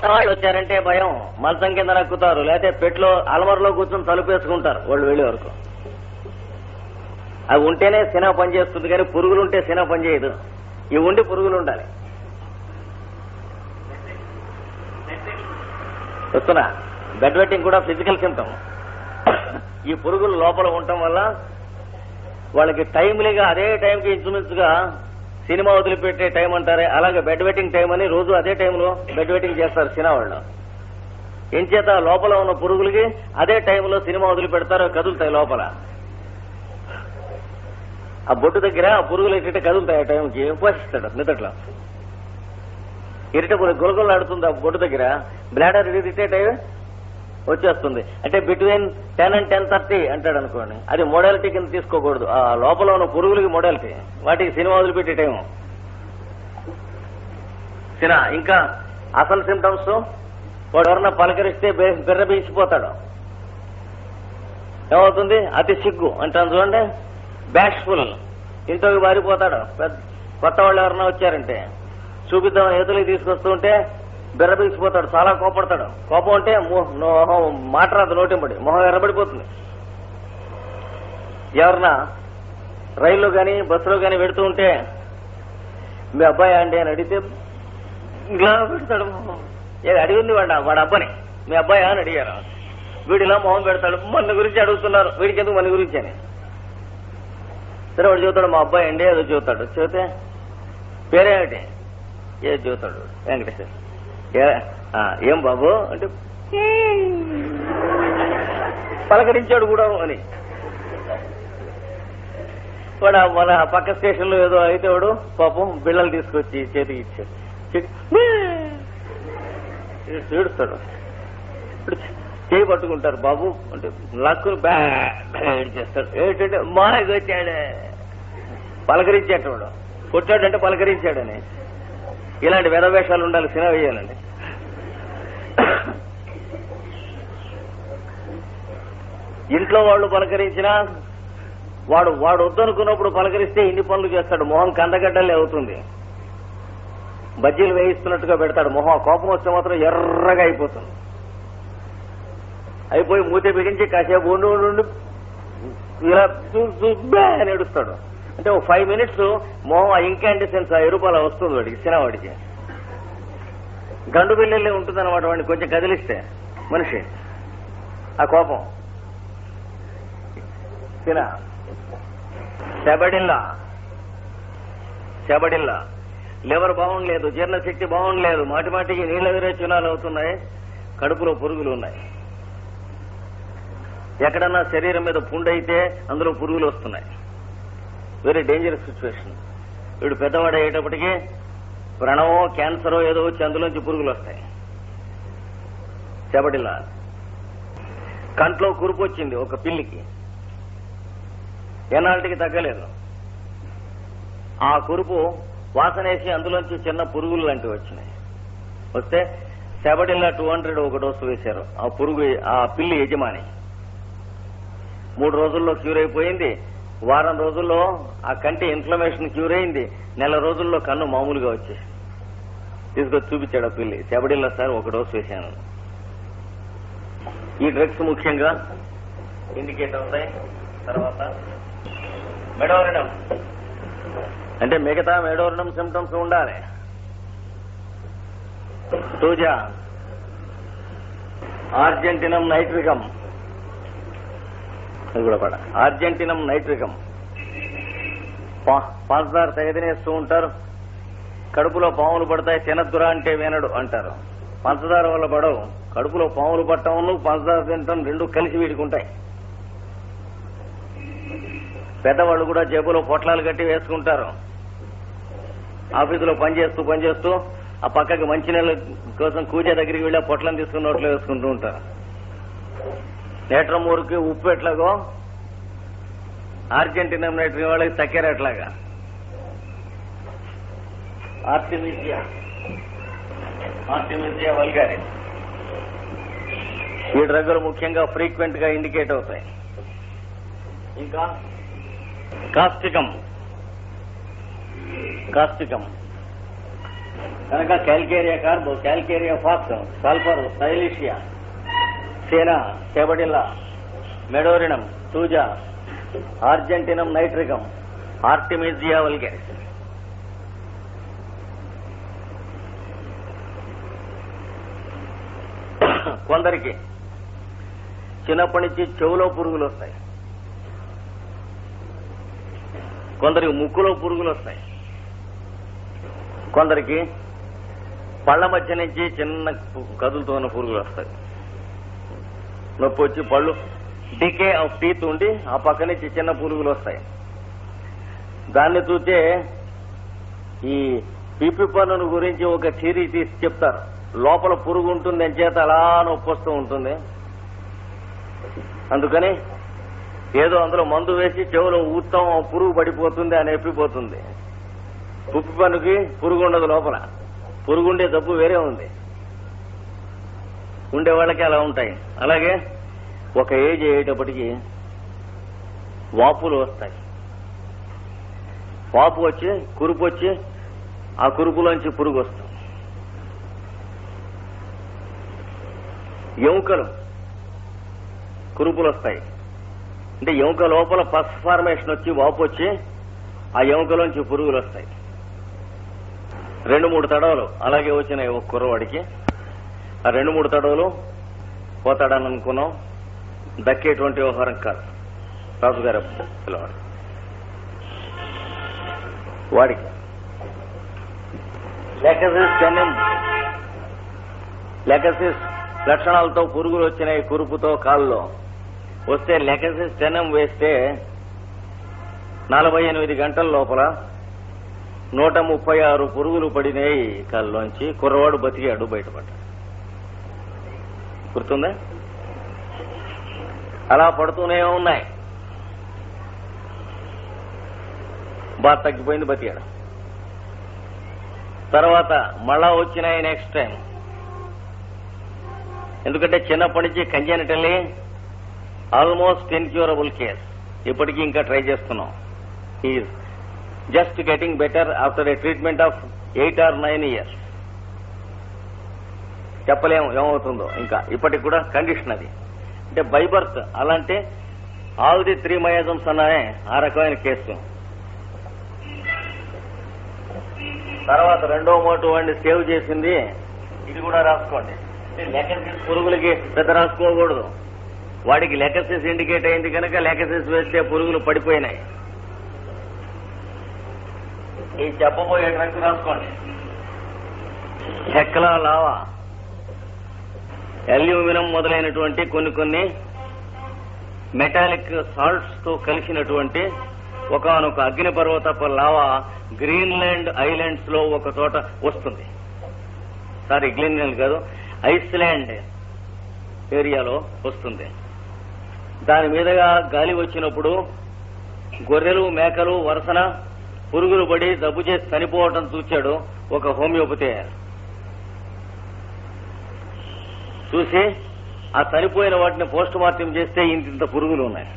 వాళ్ళు వచ్చారంటే భయం, మంచం కింద నక్కుతారు, లేకపోతే పెట్లో అలమరలో కూర్చొని తలుపేసుకుంటారు వాళ్ళు వెళ్ళే వరకు. అవి ఉంటేనే సినిమా పనిచేస్తుంది, కానీ పురుగులు ఉంటే సినిమా పనిచేయదు. ఇవి ఉండి పురుగులు ఉండాలి. వస్తున్నా బెడ్ వెట్టింగ్ కూడా ఫిజికల్ సిమ్టమ్. ఈ పురుగులు లోపల ఉండటం వల్ల వాళ్ళకి టైమ్లీగా అదే టైంకి ఇంచుమించుగా సినిమా వదిలిపెట్టే టైం అంటారే, అలాగే బెడ్ వెట్టింగ్ టైం అని రోజు అదే టైంలో బెడ్ వెట్టింగ్ చేస్తారు సినిమా వాళ్ళు. ఎంచేత లోపల ఉన్న పురుగులకి అదే టైంలో సినిమా వదిలిపెడతారు, కదులుతాయి లోపల. ఆ బొట్టు దగ్గర ఆ పురుగులు ఎట్టే కదులుతాయి. ఆ టైంకి ఉపవాసిస్తాడు నిద్రలో. ఇరిటబుల్ గులగులాడుతుంది ఆ బొట్టు దగ్గర. బ్లాడర్ ఇరిటేట్ అయ్యి వచ్చేస్తుంది. అంటే బిట్వీన్ 10 and 10:30 అంటాడు అనుకోండి. అది మోడాలిటీ కింద తీసుకోకూడదు. ఆ లోపల ఉన్న పురుగులకి మోడాలిటీ, వాటికి సినిమా వదిలిపెట్టే టైము. సినిమా ఇంకా అసలు సిమ్టమ్స్, వాడు ఎవరన్నా పలకరిస్తే బిర్ర బీసిపోతాడు. ఏమవుతుంది? అతి సిగ్గు అంటాను చూడండి, బ్యాష్ఫుల్, ఇంట్లోకి బారిపోతాడు. కొత్త వాళ్ళు ఎవరన్నా వచ్చారంటే చూపిద్దాం ఎదురుకి తీసుకొస్తూ ఉంటే బిర్ర బీసిపోతాడు, చాలా కోపడతాడు. కోపం అంటే మాట రాదు నోటింపడి, మొహం ఎర్రబడిపోతుంది. ఎవరన్నా రైల్లో కానీ బస్సులో కానీ పెడుతూ ఉంటే మీ అబ్బాయి అండి అని అడిగితే ఇలా పెడతాడు. అడిగింది వాడు అబ్బాయి, మీ అబ్బాయి అని అడిగారు. వీడిలా మొహం పెడతాడు. మన గురించి అడుగుతున్నారు, వీడికి ఎందుకు మన గురించి అని. సరే వాడు చెబుతాడు మా అబ్బాయి అండి, అది చెబుతాడు. చెబితే పేరేమిటి? ఏది చెబుతాడు, వెంకటేశ్వర. ఏం బాబు అంటే పలకరించాడు కూడా అని. వాడు మన పక్క స్టేషన్ లో ఏదో అయితే వాడు పాపం బిళ్ళలు తీసుకొచ్చి చేతికి ఇచ్చాడు. ఏడుస్తాడు. ఇప్పుడు చేయి పట్టుకుంటారు, బాబు అంటే లక్కులు బ్యాడ్ చేస్తాడు. ఏంటంటే మాకు వచ్చాడే, పలకరించాడు. వాడు కొట్టాడంటే పలకరించాడని. ఇలాంటి వేదవేషాలు ఉండాలి, సినిమా వేయాలండి. ఇంట్లో వాళ్ళు పలకరించినా వాడు వద్దనుకున్నప్పుడు పలకరిస్తే ఇన్ని పనులు చేస్తాడు. మొహం కందగడ్డలే అవుతుంది. బజ్జీలు వేయిస్తున్నట్టుగా పెడతాడు. మొహం కోపం వస్తే మాత్రం ఎర్రగా అయిపోతుంది. అయిపోయి మూతే బిగించి కాసేపు ఉండి ఇలా అని ఏడుస్తాడు. అంటే 5 minutes మొహం ఆ ఇంకాండిసెన్స్, ఆ ఎరుపాల వస్తుంది వాడికి, సినిమాడికి. గండు బిల్లెళ్ళే ఉంటుందన్నమాట వాడిని కొంచెం కదిలిస్తే మనిషి. ఆ కోపం శబడిల్లా లివర్ బాగుండలేదు, జీర్ణశక్తి బాగుండలేదు, మాటిమాటికి నీళ్ళ విరేచనాలు అవుతున్నాయి, కడుపులో పురుగులు ఉన్నాయి. ఎక్కడన్నా శరీరం మీద పుండైతే అందులో పురుగులు వస్తున్నాయి. Very dangerous situation. వీడు పెద్దవాడు అయ్యేటప్పటికీ వ్రణమో క్యాన్సరో ఏదో వచ్చి అందులోంచి పురుగులు వస్తాయి. శబడిల్లా. కంట్లో కురుపు వచ్చింది ఒక పిల్లికి, ఎన్నాళ్ళకి తగ్గలేదు. ఆ కురుపు వాసనేసి అందులోంచి చిన్న పురుగులు లాంటివి వచ్చినాయి. వస్తే శబడిల్లా 200 ఒక డోసు వేశారు. ఆ పురుగు, ఆ పిల్లి యజమాని 3 రోజుల్లో క్యూర్ అయిపోయింది. వారం రోజుల్లో ఆ కంటి ఇన్ఫ్లమేషన్ క్యూర్ అయింది. 1 నెల రోజుల్లో కన్ను మామూలుగా వచ్చేసి తీసుకొచ్చి చూపించాడు ఆ పిల్లి. శబడిల్లా సార్ ఒక డోసు వేశాను. ఈ డ్రగ్స్ ముఖ్యంగా ఇండికేట్ అవుతాయి. తర్వాత మెడోరినం, అంటే మిగతా మెడోరినం సిమ్టమ్స్ ఉండాలి. టూజా, ఆర్జెంటినం నైట్రికం, అది కూడా పడ. ఆర్జెంటినం నైట్రికం పంచదార తెగదినేస్తూ ఉంటారు. కడుపులో పాములు పడతాయి, తినద్దురా అంటే వినడు అంటారు. పంచదార వల్ల పడవు, కడుపులో పాములు పట్టడం పంచదార తినటం రెండు కలిసి వీడుకుంటాయి. పెద్దవాళ్ళు కూడా జేబులో పొట్లాలు కట్టి వేసుకుంటారు. ఆఫీసులో పనిచేస్తూ ఆ పక్కకి మంచినీళ్ళ కోసం కూజా దగ్గరికి వెళ్ళి ఆ పొట్లను తీసుకుని నోట్లో వేసుకుంటూ ఉంటారు. లీటర్ మూరుకి ఉప్పు ఎట్లాగో ఆర్జెంటీనా నైట్రికం వాళ్ళకి చక్కెర ఎట్లాగా. ఆర్టిమిసియా వల్గారిస్ ఈ డ్రగ్గులు ముఖ్యంగా ఫ్రీక్వెంట్ గా ఇండికేట్ అవుతాయి. ఇంకా కాస్టికం కనుక క్యాల్కేరియా కార్బో, క్యాల్కేరియా ఫాక్స్, సల్ఫర్, సైలిషియా, సేనా, సెబడిల్లా, మెడోరినం, సూజా, ఆర్జెంటినం నైట్రికం, ఆర్టిమిజియా వల్గారిస్. కొందరికి చిన్నప్పటి నుంచి చెవులో పురుగులు వస్తాయి, కొందరికి ముక్కులో పురుగులు వస్తాయి, కొందరికి పళ్ళ మధ్య నుంచి చిన్న కదులుతున్న పురుగులు వస్తాయి. నొప్పి వచ్చి పళ్ళు డికే ఆఫ్ టీత్ ఉండి ఆ పక్క నుంచి చిన్న పురుగులు వస్తాయి. దాన్ని చూస్తే ఈ పిప్పి పన్నును గురించి ఒక థియరీ తీసి చెప్తారు. లోపల పురుగు ఉంటుంది అని చేత అలా నొప్పి వస్తూ ఉంటుంది. అందుకని ఏదో అందులో మందు వేసి చెవులో ఊత్తం పురుగు పడిపోతుంది అని ఎప్పిపోతుంది. పిప్పి పన్నుకి పురుగు ఉండదు, లోపల పురుగుండే జబ్బు వేరే ఉంది. ఉండే వాళ్ళకి అలా ఉంటాయి. అలాగే ఒక ఏజ్ అయ్యేటప్పటికి వాపులు వస్తాయి. వాపు వచ్చి కురుపు వచ్చి ఆ కురుపులోంచి పురుగు వస్తుంది. ఎముకలు కురుపులు వస్తాయి. అంటే ఎముక లోపల పస్ ఫార్మేషన్ వచ్చి వాపు వచ్చి ఆ ఎముకలోంచి పురుగులు వస్తాయి. 2-3 తడవలు అలాగే వచ్చినాయి ఒక కుర్రవాడికి. ఆ 2-3 తడవలు పోతాడని అనుకున్నాం. దక్కేటువంటి వ్యవహారం కాదు. రాజు గారు పిల్లవాడు వాడికి లెకసిస్ లక్షణాలతో పురుగులు వచ్చినాయి. కురుపుతో కాళ్ళలో వస్తే లెకసిస్ టెనం వేస్తే 48 గంటల లోపల 136 పురుగులు పడినాయి కాళ్ళలోంచి. కుర్రవాడు బతికాడు, బయటపడ్డాడు. గుర్తుందా? అలా పడుతూనే ఉన్నాయి. బాగా తగ్గిపోయింది, బతికాడు. తర్వాత మళ్ళా వచ్చినాయి నెక్స్ట్ టైం. ఎందుకంటే చిన్నప్పటి నుంచి కంజెనిటల్లీ ఆల్మోస్ట్ ఇన్క్యూరబుల్ కేస్. ఇప్పటికీ ఇంకా ట్రై చేస్తున్నాం. Is just getting better after A treatment of 8 or 9 years. చెప్పలేము ఏమవుతుందో. ఇంకా ఇప్పటికి కూడా కండిషన్ అది. అంటే బై బర్త్ అలాంటి ఆల్ ది 3 మయాజమ్స్ అన్నానే ఆ రకమైన కేసు. తర్వాత 2వ మోటు వాడిని సేవ్ చేసింది. ఇది కూడా రాసుకోండి. లెకసిస్ పురుగులకి పెద్ద రాసుకోకూడదు. వాడికి లెకసిస్ ఇండికేట్ అయింది కనుక లెకసిస్ వేస్తే పురుగులు పడిపోయినాయి. ఈ చెప్పబోయే డ్రగ్స్ రాసుకోండి. హెక్లా లావా, అల్యూమినియం మొదలైనటువంటి కొన్ని మెటాలిక్ సాల్ట్స్ తో కలిసినటువంటి ఒకనొక అగ్నిపర్వతపు లావా గ్రీన్లాండ్ ఐలాండ్స్ లో ఒక చోట వస్తుంది. సారీ, గ్రీన్లాండ్ కాదు, ఐస్లాండ్ ఏరియాలో వస్తుంది. దాని మీదుగా గాలి వచ్చినప్పుడు గొర్రెలు మేకలు వరుసన పురుగులు పడి జబ్బు చేసి చనిపోవటం చూచాడు ఒక హోమియోపతి. చూసి ఆ చనిపోయిన వాటిని పోస్ట్ మార్టం చేస్తే ఇంత పురుగులు ఉన్నాయి.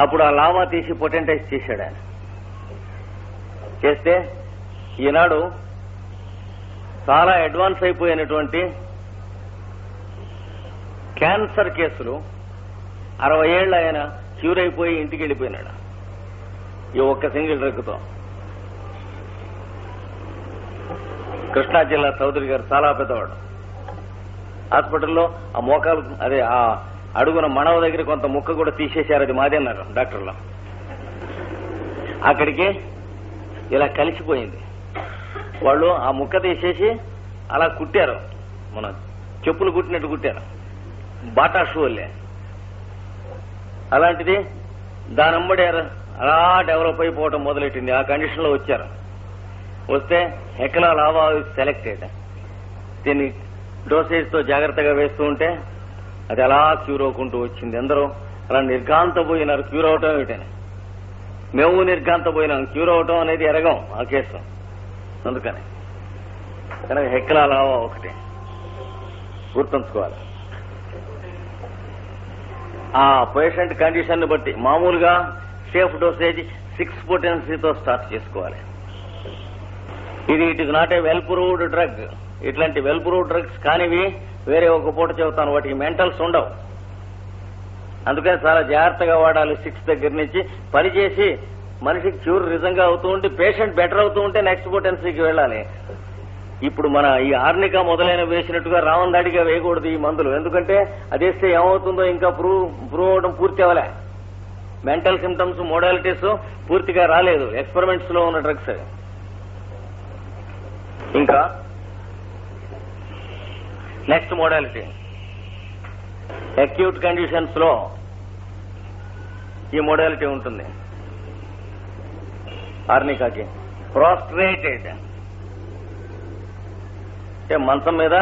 అప్పుడు ఆ లావా తీసి పొటెంటైజ్ చేశాడు ఆయన. చేస్తే ఈనాడు చాలా అడ్వాన్స్ అయిపోయినటువంటి క్యాన్సర్ కేసులు 60 ఏళ్ళు ఆయన క్యూర్ అయిపోయి ఇంటికి వెళ్ళిపోయినాడు ఈ ఒక్క సింగిల్ డ్రగ్తో. కృష్ణా జిల్లా చౌదరి గారు చాలా పెద్దవాడు. హాస్పిటల్లో ఆ మోకాలు అదే ఆ అడుగున మణవ దగ్గర కొంత ముక్క కూడా తీసేశారు. అది మాదే అన్నారు డాక్టర్లు. అక్కడికి ఇలా కలిసిపోయింది. వాళ్ళు ఆ ముక్క తీసేసి అలా కుట్టారు, మన చెప్పులు కుట్టినట్టు కుట్టారు, బాటా షూలే. అలాంటిది దానంబడి అలా డెవలప్ అయిపోవడం మొదలెట్టింది. ఆ కండిషన్ లో వచ్చారు. వస్తే హెక్లా లావా సెలెక్టెడ్. దీన్ని డోసేజ్ తో జాగ్రత్తగా వేస్తూ ఉంటే అది అలా క్యూర్ అవ్వకుంటూ వచ్చింది. అందరూ అలా నిర్ఘాంతపోయినారు. క్యూర్ అవటం ఏమిటని మేము నిర్ఘాంతపోయినాం. క్యూర్ అవటం అనేది ఎరగం ఆ కేసు. అందుకని కనుక హెక్లా లావా ఒకటి గుర్తుంచుకోవాలి. ఆ పేషెంట్ కండిషన్ బట్టి మామూలుగా సేఫ్ డోసేజ్ 6 పొటెన్సీతో స్టార్ట్ చేసుకోవాలి. It is not a well proved drug. ఇట్లాంటి వెల్ ప్రూవ్డ్ డ్రగ్స్ కానివి వేరే ఒక పూట చెబుతాను, వాటికి మెంటల్స్ ఉండవు. అందుకని చాలా జాగ్రత్తగా వాడాలి. 6 దగ్గర నుంచి పనిచేసి మనిషికి క్యూర్ నిజంగా అవుతూ ఉంటే, పేషెంట్ బెటర్ అవుతూ ఉంటే నెక్స్ట్ పొటెన్సీకి వెళ్ళాలి. ఇప్పుడు మన ఈ ఆర్నికా మొదలైన వేసినట్టుగా రావందాడిగా వేయకూడదు ఈ మందులు. ఎందుకంటే అదేస్తే ఏమవుతుందో ఇంకా ప్రూవ్ అవడం పూర్తి అవ్వలే. మెంటల్ సిమ్టమ్స్, మోడాలిటీస్ పూర్తిగా రాలేదు, ఎక్స్పెరిమెంట్స్ లో ఉన్న డ్రగ్స్. ఇంకా నెక్స్ట్ మోడాలిటీ అక్యూట్ కండిషన్స్ లో ఈ మోడాలిటీ ఉంటుంది. ఆర్నికాకి ప్రాస్ట్రేటెడ్ అంటే మంచం మీద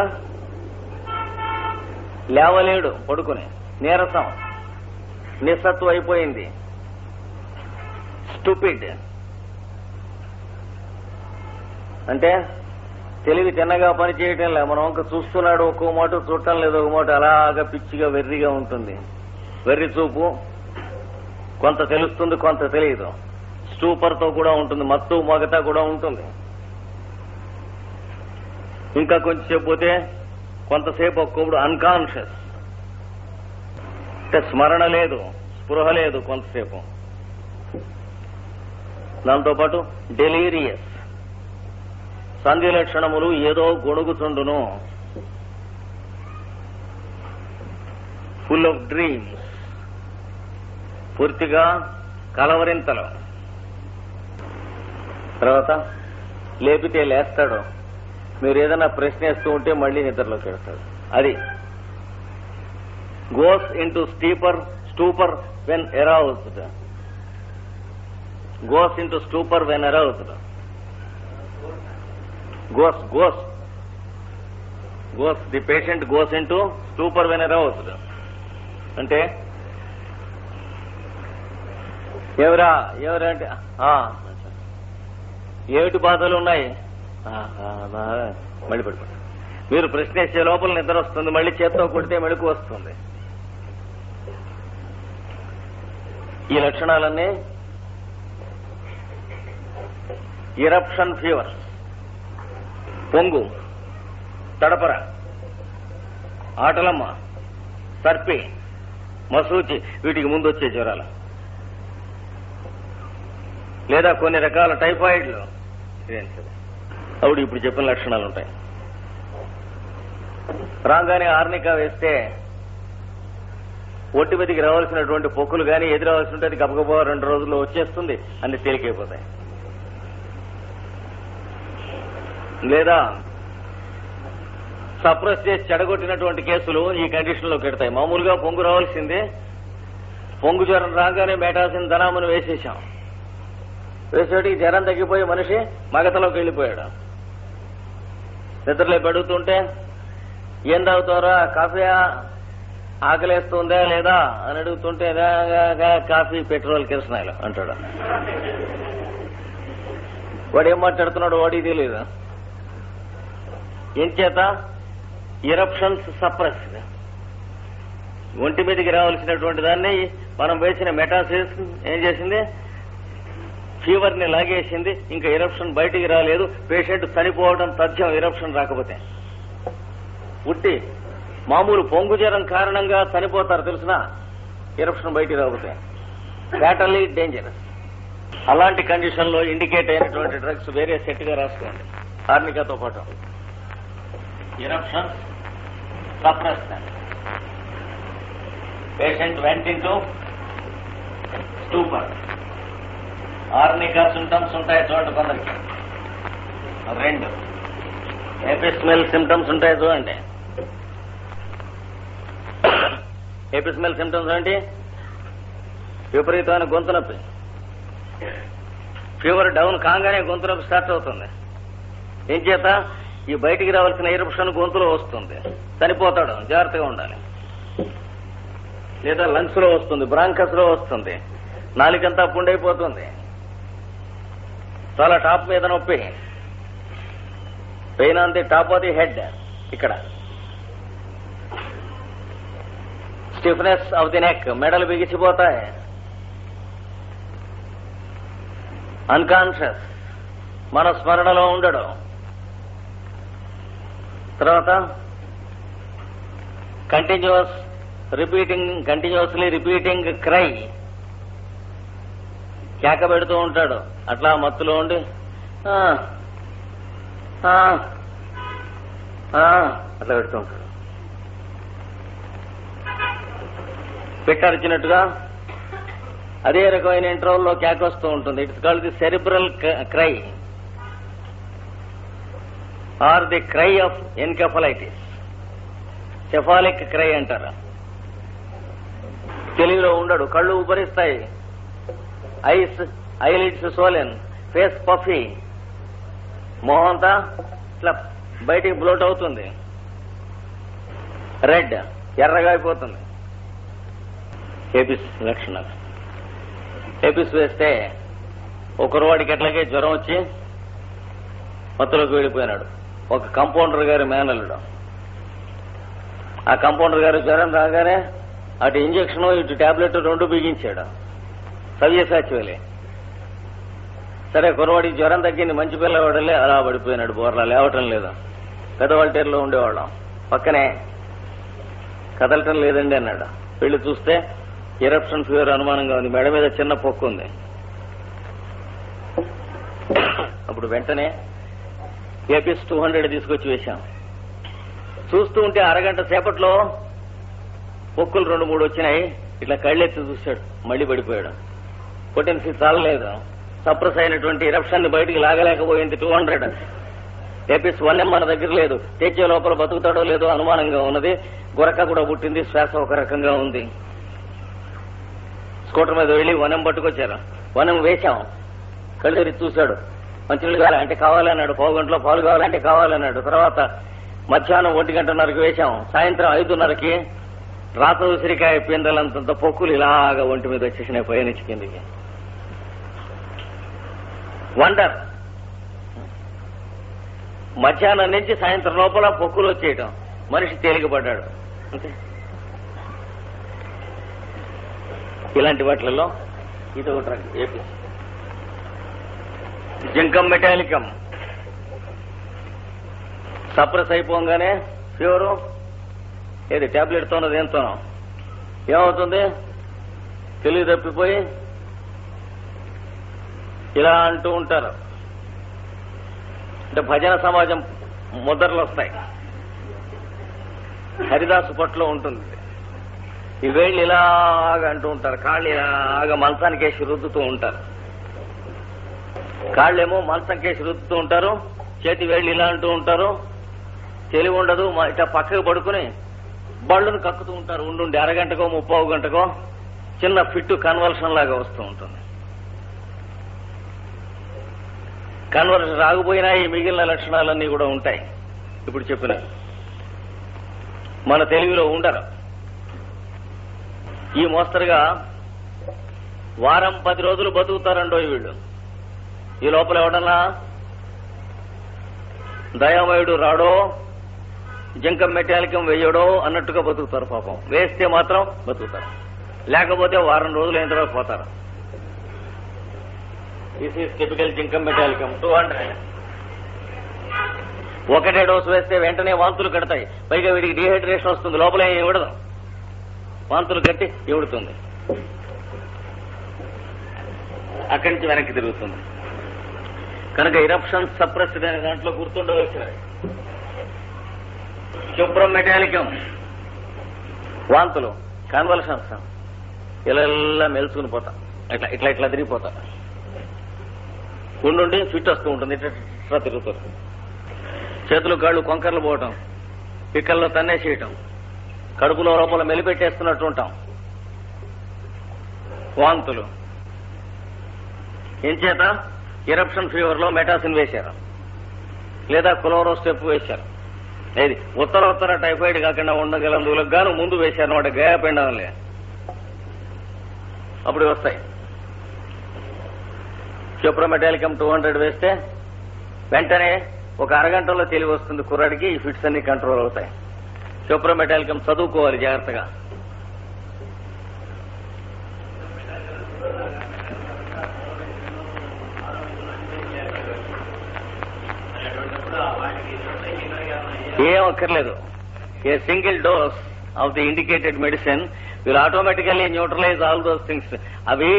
లేవలేడు, పడుకుని నీరసం, నిస్సత్వం అయిపోయింది, స్టూపిడ్ అంటే తెలివి తిన్నగా పనిచేయటం లేదు. మనం ఇంకా చూస్తున్నాడు ఒక్కో మాట, చూడటం లేదు ఒక మాట, అలాగా పిచ్చిగా వెర్రిగా ఉంటుంది. వెర్రి చూపు, కొంత తెలుస్తుంది కొంత తెలియదు. స్టూపర్తో కూడా ఉంటుంది, మత్తు మగత కూడా ఉంటుంది. ఇంకా కొంచెంసేపు పోతే కొంతసేపు ఒక్కొప్పుడు అన్కాన్షియస్ అంటే స్మరణ లేదు, స్పృహ లేదు కొంతసేపు. దాంతోపాటు డెలీరియస్, సంధి లక్షణములు ఏదో గొణుగుతుండును, ఫుల్ ఆఫ్ డ్రీమ్స్, పూర్తిగా కలవరింతలు. తర్వాత లేపితే లేస్తాడు, మీరు ఏదైనా ప్రశ్న వేస్తూ ఉంటే మళ్లీ నిద్రలోకి వెళ్తాడు. అది goes into stupor when aroused. Goes into stupor when aroused. Goes the patient goes into stupor when aroused అంటే ఎవరా అంటే ఏమిటి బాధలు ఉన్నాయి, మళ్ళీ పడిపోతుంది. మీరు ప్రశ్న వేసే లోపల నిద్ర వస్తుంది, మళ్ళీ చేత్తో కొడితే మెళుకు వస్తుంది. ఈ లక్షణాలన్నీ ఇరప్షన్ ఫీవర్, పొంగు, తడపర, ఆటలమ్మ, సర్పి, మసూచి, వీటికి ముందు వచ్చే జ్వరాలు, లేదా కొన్ని రకాల టైఫాయిడ్లు. అప్పుడు ఇప్పుడు చెప్పిన లక్షణాలు ఉంటాయి. రాగానే ఆర్నికా వేస్తే ఒట్టి మీదకి రావాల్సినటువంటి పొక్కులు కానీ ఏది రావాల్సి ఉంటే అది గబగబా 2 రోజుల్లో వచ్చేస్తుంది, అన్ని తేలికైపోతాయి. లేదా సప్రెస్ చేసి చెడగొట్టినటువంటి కేసులు ఈ కండిషన్ లో పెడతాయి. మామూలుగా పొంగు రావాల్సిందే, పొంగు జ్వరం రాగానే మెటాసిన్ ధనామని వేసేశాం. వేసేటికి జ్వరం తగ్గిపోయి మనిషి మగతలోకి వెళ్ళిపోయాడు. నిద్రలే పెడుతుంటే ఏం తాగుతారా, కాఫీయా, ఆకలేస్తుందా లేదా అని అడుగుతుంటే కాఫీ, పెట్రోల్, కిరసనాయిలు అంటాడు. వాడు ఏం మాట్లాడుతున్నాడు వాడికి తెలియదు. ఏం చేత ఇరప్షన్స్ సప్రెస్, ఒంటి మీదకి రావాల్సినటువంటి దాన్ని మనం వేసిన మెటాసిస్ ఏం చేసింది, ఫీవర్ ని లాగేసింది. ఇంకా ఇరప్షన్ బయటికి రాలేదు, పేషెంట్ చనిపోవడం తథ్యం. ఇరప్షన్ రాకపోతే ఉట్టి మామూలు పొంగు జ్వరం కారణంగా చనిపోతారు తెలుసునా, ఇరప్షన్ బయటికి రాకపోతే. ఫ్యాటల్లీ డేంజరస్. అలాంటి కండిషన్ లో ఇండికేట్ అయినటువంటి డ్రగ్స్ వేరే సెట్ గా రాసుకోండి ఆర్నికాతో పాటు. Eruption suppress, patient vent into stupor. Arnica symptoms ఉంటాయి చూడండి కొందరికి. 2 ఎపిస్మెల్ సిమ్టమ్స్ ఉంటాయి చూడండి. ఎపిస్మెల్ సిమ్టమ్స్ ఏంటి, విపరీతమైన గొంతు నొప్పి. ఫీవర్ డౌన్ కాగానే గొంతు నొప్పి స్టార్ట్ అవుతుంది. ఏం చేత ఈ బయటికి రావాల్సిన ఇరప్షన్ గొంతులో వస్తుంది, చనిపోతాడు, జాగ్రత్తగా ఉండాలి. లేదా లంగ్స్ లో వస్తుంది, బ్రాంకస్ లో వస్తుంది, నాలికంతా పుండైపోతుంది, చాలా టాప్ మీద నొప్పి, pain on the top of the head, ఇక్కడ స్టిఫ్నెస్ ఆఫ్ ది నెక్, మెడలు బిగిసిపోతాయి, అన్కాన్షియస్, మన స్మరణలో ఉండడు. తర్వాత కంటిన్యూస్లీ రిపీటింగ్ క్రై, కేక పెడుతూ ఉంటాడు. అట్లా మత్తులో ఉండి అట్లా పెడుతూ ఉంటాడు. పెట్టరిచినట్టుగా అదే రకమైన ఇంటర్వల్లో కేక వస్తూ ఉంటుంది. It's called the cerebral cry or the cry of encephalitis, cephalic cry అంటారు. తెలివిలో ఉండడు, కళ్ళు ఉపరిస్తాయి, ఐలిడ్స్ సోలెన్, ఫేస్ పఫీ, మొహంతా ఇట్లా బయటికి బ్లోట్ అవుతుంది, రెడ్ ఎర్రగా అయిపోతుంది. ఏపిస్ లక్షణాలు. ఏపిస్ వేస్తే ఒకరోడికి ఎట్లాగే జ్వరం వచ్చి మత్తులోకి వెళ్ళిపోయినాడు. ఒక కంపౌండర్ గారి మేనల్లుడు. ఆ కంపౌండర్ గారు జ్వరం రాగానే అటు ఇంజక్షన్ ఇటు టాబ్లెట్ రెండు బిగించాడు. సవ్యసాచివలే. సరే కురవాడికి జ్వరం తగ్గింది, మంచి పిల్లవాడలే, అలా పడిపోయినాడు. బోర్లా లేవటం లేదు. పెదవాళ్ళటేరులో ఉండేవాళ్ళం. పక్కనే కదలటం లేదండి అన్నాడు. వెళ్ళి చూస్తే ఎరప్షన్ ఫీవర్ అనుమానంగా ఉంది, మెడ మీద చిన్న పొక్కు ఉంది. అప్పుడు వెంటనే ఏపీస్ 200 తీసుకొచ్చి వేశాం. చూస్తూ ఉంటే అరగంట సేపట్లో పొక్కులు 2-3 వచ్చినాయి. ఇట్లా కళ్ళెత్తి చూశాడు, మళ్లీ పడిపోయాడు. పొటెన్సీ చాలలేదు. సప్రెస్ అయినటువంటి ఎరప్షన్ ని బయటికి లాగలేకపోయింది. 200 ఏపీస్ 1M మన దగ్గర లేదు. తెచ్చే లోపల బతుకుతాడో లేదో అనుమానంగా ఉన్నది. గురక కూడా పుట్టింది, శ్వాస ఒక రకంగా ఉంది. స్కూటర్ మీద వెళ్లి 1M పట్టుకొచ్చారు. 1M వేశాం. కళ్ళు తెరిచి చూశాడు. మంచినీళ్ళు కావాలంటే కావాలన్నాడు. పావు గంటలో పాలు కావాలంటే కావాలన్నాడు. తర్వాత మధ్యాహ్నం 1:30కి వేశాం. సాయంత్రం 5:30కి రాత ఉసిరికాయ పిందలంతంత పొక్కులు ఇలాగా ఒంటి మీద వచ్చేసినాయి పైనుంచి కిందికి. వండర్. మధ్యాహ్నం నుంచి సాయంత్రం లోపల పొక్కులు వచ్చేయటం. మనిషి తేలికపడ్డాడు. అంతే. ఇలాంటి వాటిలలో ఇది ఒకటి రకం. ఏపీ జింకం మెటాలికం సప్రెస్ అయిపోగానే ఫీవరు ఏది టాబ్లెట్తోనో దేంతోనో ఏమవుతుంది, తెలివి తప్పిపోయి ఇలా అంటూ ఉంటారు. అంటే భజన సమాజం ముద్రలు వస్తాయి. హరిదాసు పట్లో ఉంటుంది. ఈ వేళ్ళు ఇలాగా అంటూ ఉంటారు, కాళ్ళు ఇలాగా మంచానికి వేసి రుద్దుతూ ఉంటారు. కాళ్ళేమో మంచం కేసి రుద్దుతూ ఉంటారు, చేతి వేళ్ళు ఇలా అంటూ ఉంటారు. తెలివి ఉండదు. ఇట్లా పక్కకు పడుకుని బళ్ళను కక్కుతూ ఉంటారు. ఉండుండి అరగంటకో 30 గంటకో చిన్న ఫిట్టు కన్వల్షన్ లాగా వస్తూ ఉంటుంది. కన్వర్షన్ రాకపోయినా ఈ మిగిలిన లక్షణాలన్నీ కూడా ఉంటాయి. ఇప్పుడు చెప్పిన మన తెలివిలో ఉండరు. ఈ మోస్తరుగా వారం 10 రోజులు బతుకుతారండో వీళ్ళు. ఈ లోపల ఎవడన్నా దయామయుడు రాడో, జింకం మెటాలికం వేయడో అన్నట్టుగా బతుకుతారు. పాపం వేస్తే మాత్రం బతుకుతారు, లేకపోతే వారం రోజులు అయిన తర్వాత పోతారు. This is typical జింకం మెటాలికం 200. ఒకటే డోసు వేస్తే వెంటనే వాంతులు కడతాయి. పైగా వీడికి డీహైడ్రేషన్ వస్తుంది. లోపల ఏం ఇవ్వడదు, వాంతులు కట్టి ఇవ్వడుతుంది. అక్కడి నుంచి వెనక్కి తిరుగుతుంది. కనుక ఇరప్షన్ సప్రెస్డ్ అనే దాంట్లో గుర్తుండవచ్చు. శుభ్రం మెటాలికం వాంతులు, కన్వల్షన్స్ ఇలా మెలుచుకుని పోతా, ఇట్లా తిరిగిపోతా. ఉండుండి ఫిట్ వస్తూ ఉంటుంది, ఇట్లా తిరుగుతుంది. చేతులు కాళ్ళు కొంకర్లు పోవటం, పిక్కల్లో తన్నేసేయటం, కడుపులో లోపల మెలిపెట్టేస్తున్నట్టు ఉంటాం. వాంతులు. ఎంచేత ఇరప్షన్ ఫీవర్ లో మెటాసిన్ వేశారు, లేదా క్లోరో స్టెప్ వేశారు. ఏది ఉత్తర టైఫాయిడ్ కాకుండా ఉండగలందులకు గాను ముందు వేశారు వాటి గాయపిండాలే. అప్పుడు వస్తాయి. క్యూప్రోమెటాలికం 200 వేస్తే వెంటనే ఒక అరగంటలో తెలివి వస్తుంది కుర్రాడికి. ఈ ఫిట్స్ అన్ని కంట్రోల్ అవుతాయి. క్యూప్రోమెటాలికం చదువుకోవాలి జాగ్రత్తగా. ఏం అక్కర్లేదు. A single dose of the indicated medicine will automatically neutralise all those things. అవి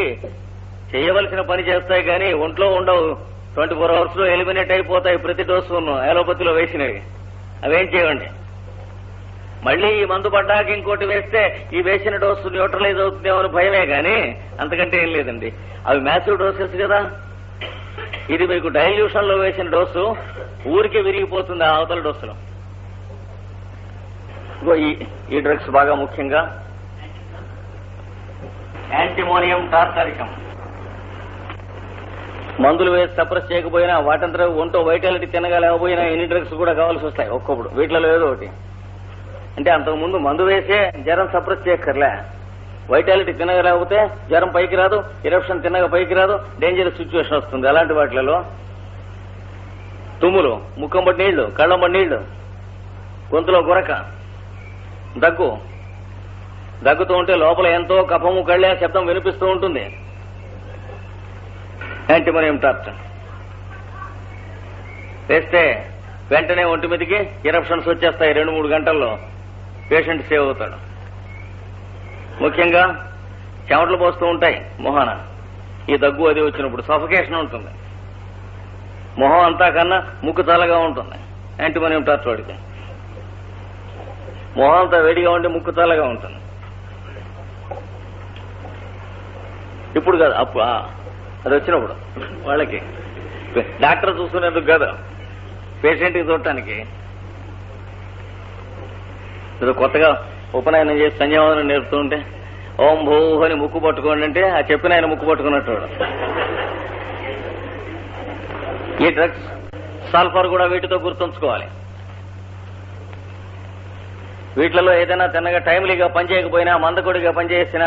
చేయవలసిన పని చేస్తాయి కానీ ఒంట్లో ఉండవు. 24 hours లో ఎలిమినేట్ అయిపోతాయి ప్రతి డోసు అలోపతిలో వేసినవి. అవేం చేయండి. మళ్ళీ ఈ మందు పడ్డాక ఇంకోటి వేస్తే ఈ వేసిన డోసు న్యూట్రలైజ్ అవుతుందేమో అని భయమే కానీ అంతకంటే ఏం లేదండి. అవి మ్యాసివ్ డోసెస్ కదా. ఇది మీకు డైల్యూషన్ లో వేసిన డోసు ఊరికే విరిగిపోతుంది ఆ అవతల డోసులో. ఈ డ్రగ్స్ బాగా ముఖ్యంగా యాంటిమోనియం టార్టారికం. మందులు వేసి సప్రెస్ చేయకపోయినా వాటంతా ఒంటో వైటాలిటీ తినగలేకపోయినా ఎన్ని డ్రగ్స్ కూడా కావాల్సి వస్తాయి ఒక్కొప్పుడు. వీటిలో ఏదో ఒకటి. అంటే అంతకుముందు మందు వేసే జ్వరం సప్రెస్ చేయక్కర్లే. వైటాలిటీ తినగలేకపోతే జ్వరం పైకి రాదు, ఇరప్షన్ తినగా పైకి రాదు, డేంజరస్ సిచ్యువేషన్ వస్తుంది. అలాంటి వాటిలలో తుమ్ములు, ముక్కంబడి నీళ్లు, కళ్ళంబడి నీళ్లు, గొంతులో గురక, దగ్గుతూ ఉంటే లోపల ఎంతో కఫము కళ్ళే శబ్దం వినిపిస్తూ ఉంటుంది. యాంటిమోనియం టార్చర్ వేస్తే వెంటనే ఒంటి మీదకి ఇరప్షన్స్ వచ్చేస్తాయి. 2-3 గంటల్లో పేషెంట్ సేవ్ అవుతాడు. ముఖ్యంగా చెమటలు పోస్తూ ఉంటాయి మొహాన. ఈ దగ్గు అది వచ్చినప్పుడు సఫకేషన్ ఉంటుంది. మొహం అంతా కన్నా ముక్కు చల్లగా ఉంటుంది. యాంటిమోనియం టార్చ్ వాడికి మొహం అంతా వేడిగా ఉండి ముక్కు చల్లగా ఉంటుంది. ఇప్పుడు కాదు, అప్పుడు అది వచ్చినప్పుడు వాళ్ళకి డాక్టర్ చూసుకునేందుకు కాదు, పేషెంట్కి చూడటానికి. ఏదో కొత్తగా ఉపనయనం చేసి సంధ్యావందనం నేర్పుతూ ఉంటే ఓం భూ అని ముక్కు పట్టుకోండి అంటే ఆ చెప్పిన ఆయన ముక్కు పట్టుకున్నట్టు. ఈ డ్రగ్స్ సల్ఫర్ కూడా వీటితో గుర్తుంచుకోవాలి. వీటిలలో ఏదైనా తిన్నగా టైమ్లీగా పనిచేయకపోయినా మందకొడిగా పనిచేసిన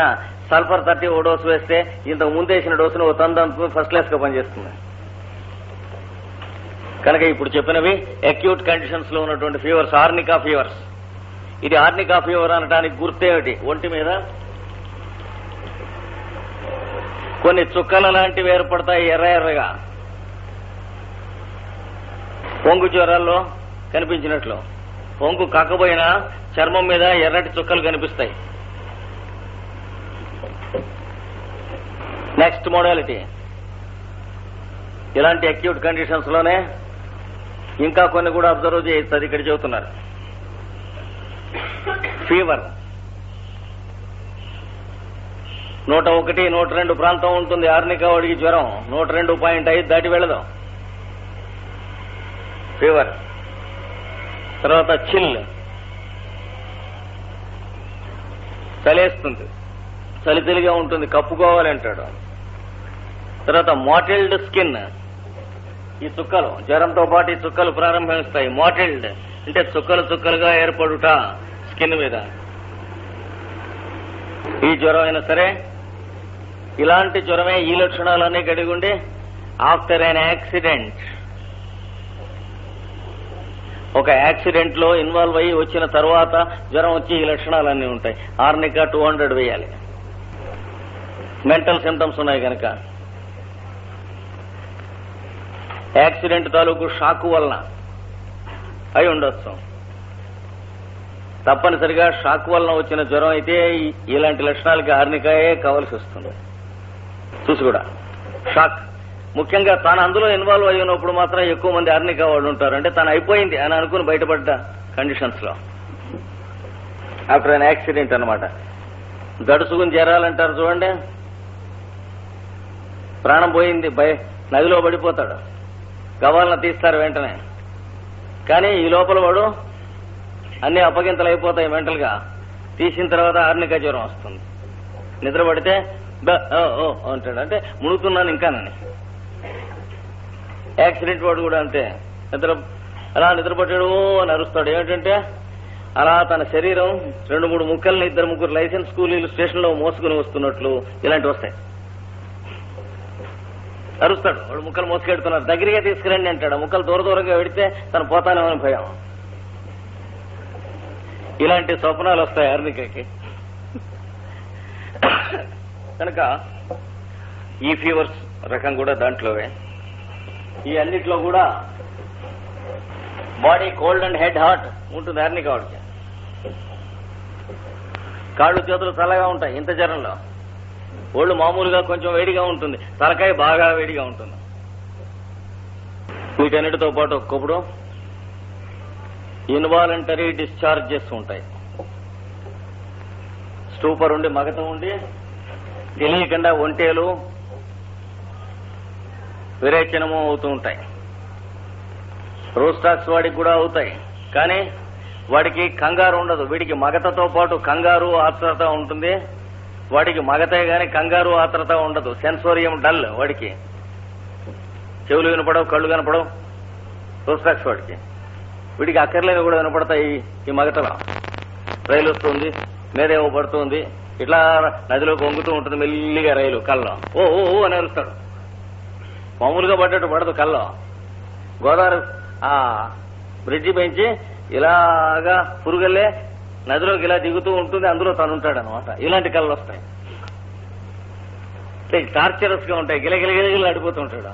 సల్ఫర్ 30 ఓ డోసు వేస్తే ఇంతకు ముందేసిన డోసును ఓ తందంతో ఫస్ట్ క్లాస్ గా పనిచేస్తుంది. కనుక ఇప్పుడు చెప్పినవి అక్యూట్ కండిషన్స్ లో ఉన్నటువంటి ఫీవర్స్, ఆర్నికా ఫీవర్స్. ఇది ఆర్నికా ఫీవర్ అనడానికి గుర్తేమిటి? ఒంటి మీద కొన్ని చుక్కల లాంటివి ఏర్పడతాయి ఎర్రగా, పొంగు జ్వరాల్లో కనిపించినట్లు. పొంగు కాకపోయినా చర్మం మీద ఎర్రటి చుక్కలు కనిపిస్తాయి. Next modality. ఇలాంటి అక్యూట్ కండిషన్స్ లోనే ఇంకా కొన్ని కూడా అబ్జర్వ్ చేయొచ్చు. అది ఇక్కడ చెబుతున్నారు. ఫీవర్ 101, 102 ప్రాంతం ఉంటుంది. ఆర్నికా వాడికి జ్వరం 102.5 దాటి వెళ్ళదు ఫీవర్. తర్వాత చిల్, చలేస్తుంది, చలితలిగా ఉంటుంది, కప్పుకోవాలంటాడు. తర్వాత మోటిల్డ్ స్కిన్. ఈ చుక్కలు జ్వరంతో పాటు ఈ చుక్కలు ప్రారంభిస్తాయి. మోటిల్డ్ అంటే చుక్కలు చుక్కలుగా ఏర్పడుట స్కిన్ మీద. ఈ జ్వరం అయినా సరే ఇలాంటి జ్వరమే ఈ లక్షణాలన్నీ కలిగి ఉండి ఆఫ్టర్ అన్ యాక్సిడెంట్, ఒక యాక్సిడెంట్ లో ఇన్వాల్వ్ అయ్యి వచ్చిన తర్వాత జ్వరం వచ్చి ఈ లక్షణాలన్నీ ఉంటాయి. ఆర్నికా 200 వేయాలి. మెంటల్ సిమ్టమ్స్ ఉన్నాయి కనుక. యాక్సిడెంట్ తాలూకు షాక్ వలన అయి ఉండొచ్చు. తప్పనిసరిగా షాక్ వలన వచ్చిన జ్వరం అయితే ఇలాంటి లక్షణాలకి ఆర్నికాయే కావాల్సి వస్తుంది. చూసి కూడా షాక్. ముఖ్యంగా తాను అందులో ఇన్వాల్వ్ అయినప్పుడు మాత్రం ఎక్కువ మంది ఆర్నికా వాళ్ళు ఉంటారు. అంటే తను అయిపోయింది అని అనుకుని బయటపడ్డ కండిషన్స్ లో ఆఫ్టర్ అన్ యాక్సిడెంట్ అనమాట. గడుచుకుని చేరాలంటారు చూడండి. ప్రాణం పోయింది, నదిలో పడిపోతాడు, గవాలను తీస్తారు వెంటనే. కానీ ఈ లోపల వాడు అన్ని అప్పగింతలు అయిపోతాయి మెంటల్ గా. తీసిన తర్వాత ఆర్నికా జ్వరం వస్తుంది. నిద్ర పడితే అంటాడు, అంటే మునుగుతున్నాను ఇంకానని. యాక్సిడెంట్ వాడు కూడా అంతే. అలా నిద్రపట్టాడు అని అరుస్తాడు. ఏమిటంటే అలా తన శరీరం 2-3 ముక్కల్ని 2-3 లైసెన్స్ కూలీలు స్టేషన్ లో మోసుకుని వస్తున్నట్లు ఇలాంటివి వస్తాయి. అరుస్తాడు, వాడు ముక్కలు మోసుకెడుతున్నారు, దగ్గరగా తీసుకురండి అంటాడు. ముక్కలు దూరంగా వెడితే తను పోతానేమని భయం. ఇలాంటి స్వప్నాలు వస్తాయి ఆర్నికాకి. కనుక ఈ ఫీవర్స్ రకం కూడా దాంట్లోవే. ఈ అన్నిట్లో కూడా body cold and head hot ఉంటుంది అర్నిక వాడికి. కాళ్ళు చేతులు చల్లగా ఉంటాయి ఇంత జ్వరంలో. ఒళ్ళు మామూలుగా కొంచెం వేడిగా ఉంటుంది, తలకాయ బాగా వేడిగా ఉంటుంది. వీటన్నిటితో పాటు ఒక్కప్పుడు ఇన్వాలంటరీ డిశ్చార్జెస్ ఉంటాయి. స్టూపర్ ఉండి మగత ఉండి తెలియకుండా ఒంటేలు విరేచనము అవుతూ ఉంటాయి. రోస్టాక్స్ వాడికి కూడా అవుతాయి, కానీ వాడికి కంగారు ఉండదు. వీడికి మగతతో పాటు కంగారు ఆత్రత ఉంటుంది. వాడికి మగతే గాని కంగారు ఆత్రత ఉండదు. సెన్సోరియం డల్ వాడికి. చెవులు వినపడవు, కళ్ళు కనపడవు రోస్టాక్స్ వాడికి. వీడికి అక్కర్లేవి కూడా వినపడతాయి. ఈ మగతలో రైలు వస్తుంది, మీదేమో పడుతుంది, ఇట్లా నదిలోకి వంగుతూ ఉంటుంది మెల్లిగా రైలు. కల్లో ఓ ఓ ఓ అని అరుస్తాడు. మామూలుగా పడ్డట్టు పడదు కల్లో. గోదావరి బ్రిడ్జి పెంచి ఇలాగా పురుగల్లే నదిలోకి ఇలా దిగుతూ ఉంటుంది, అందులో తనుంటాడు అనమాట. ఇలాంటి కళ్ళు వస్తాయి, టార్చరస్ గా ఉంటాయి, గిలగిలగిలగిల అడిపోతూ ఉంటాడు.